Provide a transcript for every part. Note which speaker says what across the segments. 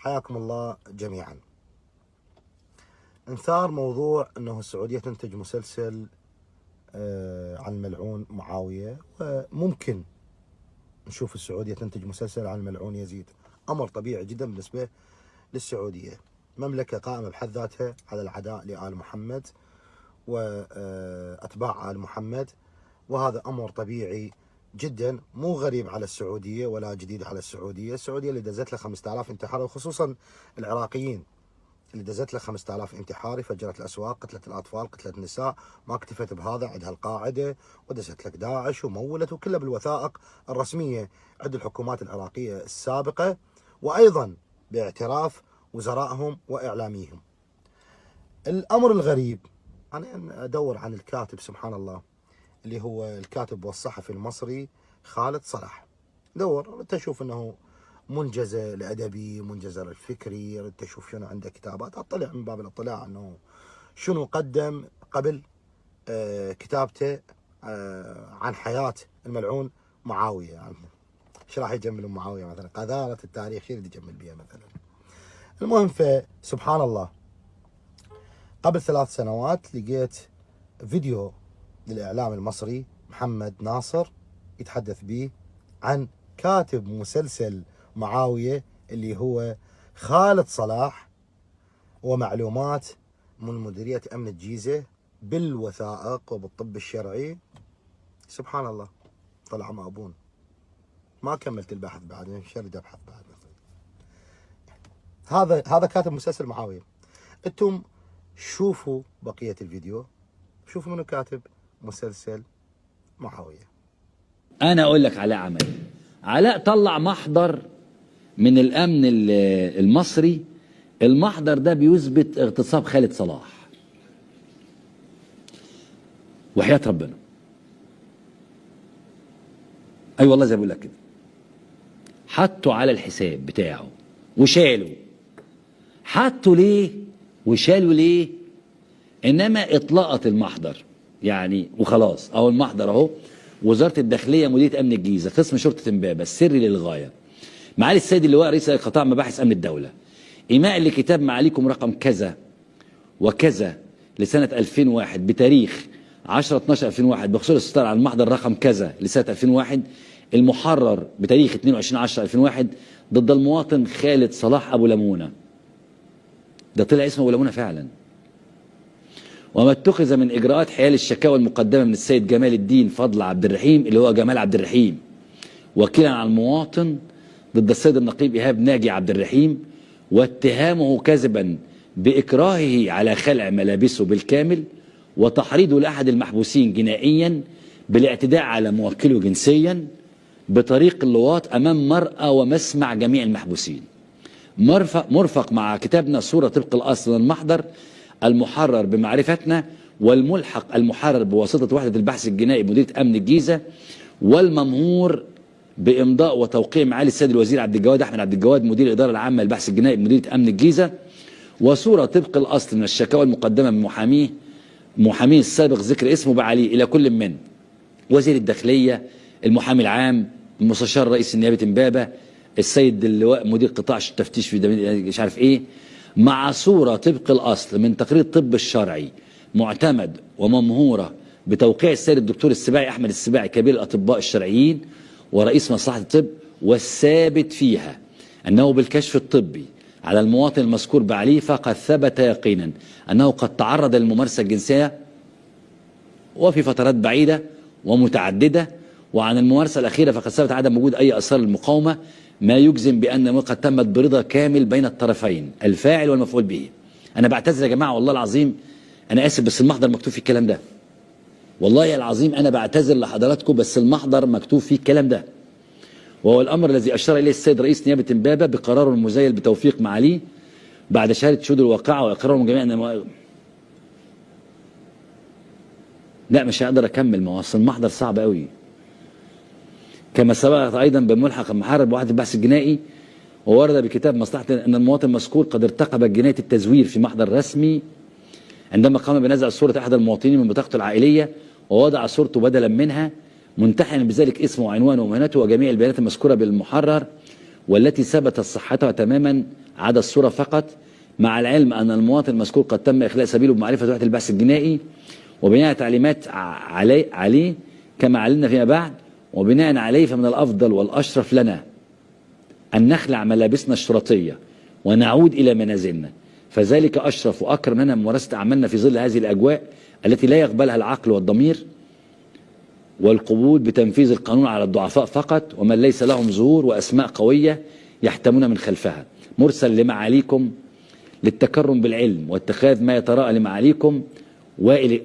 Speaker 1: حياكم الله جميعا. انثار موضوع انه السعودية تنتج مسلسل عن الملعون معاوية، وممكن نشوف السعودية تنتج مسلسل عن الملعون يزيد. امر طبيعي جدا بالنسبة للسعودية، مملكة قائمة بحد ذاتها على العداء لآل محمد واتباع آل محمد، وهذا امر طبيعي جدا، مو غريب على السعودية ولا جديد على السعودية. السعودية اللي دزت له 5000 انتحار، وخصوصا العراقيين اللي دزت له 5000 انتحاري، فجرت الاسواق، قتلت الاطفال، قتلت النساء، ما اكتفت بهذا، عندها القاعده ودزت لك داعش ومولت، وكلها بالوثائق الرسميه عند الحكومات العراقيه السابقه، وايضا باعتراف وزرائهم واعلاميهم. الامر الغريب، انا ادور عن الكاتب سبحان الله اللي هو الكاتب والصحفي المصري خالد صلاح، دور انت اشوف انه منجزه الادبي، منجزه الفكري، ردت اشوف شنو عنده كتابات، اطلع من باب الاطلاع انه شنو قدم قبل كتابته عن حياه الملعون معاويه. يعني ايش راح يجمل معاويه مثلا؟ قذاره التاريخ شو اللي يجمل بها مثلا؟ المهم، فسبحان الله قبل 3 سنوات لقيت فيديو للاعلام المصري محمد ناصر يتحدث به عن كاتب مسلسل معاوية اللي هو خالد صلاح، ومعلومات من مديرية أمن الجيزة بالوثائق وبالطب الشرعي. سبحان الله، طلع ما أبون، ما كملت البحث بعد، مش أريد أبحث بعد. هذا كاتب مسلسل معاوية. أنتم شوفوا بقية الفيديو، شوفوا منو كاتب مسلسل معاوية.
Speaker 2: أنا أقول لك على عمل علاء طلع محضر من الأمن المصري. المحضر ده بيثبت اغتصاب خالد صلاح، وحياة ربنا أي والله زي ما بقول لك كده، حطوا على الحساب بتاعه وشالوا. حطوا ليه وشالوا ليه؟ إنما إطلاقة المحضر يعني وخلاص، أو المحضر أهو. وزارة الداخلية، مديرية أمن الجيزة، قسم شرطة إمبابة، السري للغاية، معالي السيد اللواء رئيس قطاع مباحث أمن الدولة، إيماء لكتاب معاليكم رقم كذا وكذا لسنة 2001 بتاريخ 10/12/2001 بخصوص الستار على المحضر رقم كذا لسنة 2001 المحرر بتاريخ 22/10/2001 ضد المواطن خالد صلاح أبو لمونة. ده طلع اسمه أبو لمونة فعلا. وما اتخذ من إجراءات حيال الشكاوى المقدمة من السيد جمال الدين فضل عبد الرحيم اللي هو جمال عبد الرحيم وكيلا على المواطن ضد السيد النقيب إيهاب ناجي عبد الرحيم، واتهامه كذبا بإكراهه على خلع ملابسه بالكامل، وتحريضه لأحد المحبوسين جنائيا بالاعتداء على موكله جنسيا بطريق اللواط أمام مرأى ومسمع جميع المحبوسين. مرفق مع كتابنا صورة طبق الأصل من المحضر المحرر بمعرفتنا، والملحق المحرر بواسطة وحدة البحث الجنائي بمديرية أمن الجيزة، والممهور بإمضاء وتوقيع معالي السيد الوزير عبد الجواد أحمد عبد الجواد مدير الإدارة العامة للبحث الجنائي بمديرية أمن الجيزة، وصورة طبق الأصل من الشكاوى المقدمة من محاميه السابق ذكر اسمه بعلي إلى كل من وزير الداخلية، المحامي العام، المستشار رئيس نيابة إمبابة، السيد اللواء مدير قطاع التفتيش في مش عارف إيه، مع صورة طبق الأصل من تقرير الطب الشرعي معتمد وممهورة بتوقيع السيد الدكتور السباعي أحمد السباعي كبير الأطباء الشرعيين ورئيس مصلحة الطب، والثابت فيها أنه بالكشف الطبي على المواطن المذكور بعلي فقد ثبت يقينا أنه قد تعرض للممارسة الجنسية وفي فترات بعيدة ومتعددة، وعن الممارسة الأخيرة فقد ثبت عدم وجود أي آثار المقاومة، ما يجزم بأن قد تمت برضا كامل بين الطرفين الفاعل والمفعول به. أنا بعتذر يا جماعة والله العظيم، أنا آسف بس المحضر مكتوب فيه الكلام ده. والله العظيم أنا بعتذر لحضراتكم بس المحضر مكتوب فيه الكلام ده. وهو الأمر الذي أشار إليه السيد رئيس نيابة إمبابة بقراره المزيل بتوفيق معاليه بعد شهادة شهود الواقعة وإقرارهم جميعا أن لا مش هقدر أكمل، ما هو أصل المحضر صعب قوي. كما سبق أيضا بملحق المحرر بوحدة البحث الجنائي، وورد بكتاب مصلحة أن المواطن المذكور قد ارتكب جناية التزوير في محضر رسمي عندما قام بنزع صورة أحد المواطنين من بطاقته العائلية ووضع صورته بدلا منها، منتحلا بذلك اسمه وعنوانه ومهنته وجميع البيانات المذكورة بالمحرر والتي ثبتت صحتها تماما عدا الصورة فقط، مع العلم أن المواطن المذكور قد تم إخلاء سبيله بمعرفة وحدة البحث الجنائي وبناء تعليمات عليه كما علمنا فيما بعد، وبناء عليه فمن الأفضل والأشرف لنا أن نخلع ملابسنا الشرطية ونعود إلى منازلنا، فذلك أشرف وأكرم لنا من ممارسة أعمالنا في ظل هذه الأجواء التي لا يقبلها العقل والضمير، والقبول بتنفيذ القانون على الضعفاء فقط ومن ليس لهم ظهور وأسماء قوية يحتمون من خلفها. مرسل لمعاليكم للتكرم بالعلم واتخاذ ما يتراءى لمعاليكم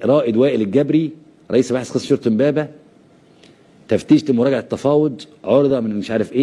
Speaker 2: رائد وائل الجبري، رئيس مباحث قسم شرطة إمبابة، تفتيش لمراجعة التفاوض عرضة من مش عارف إيه.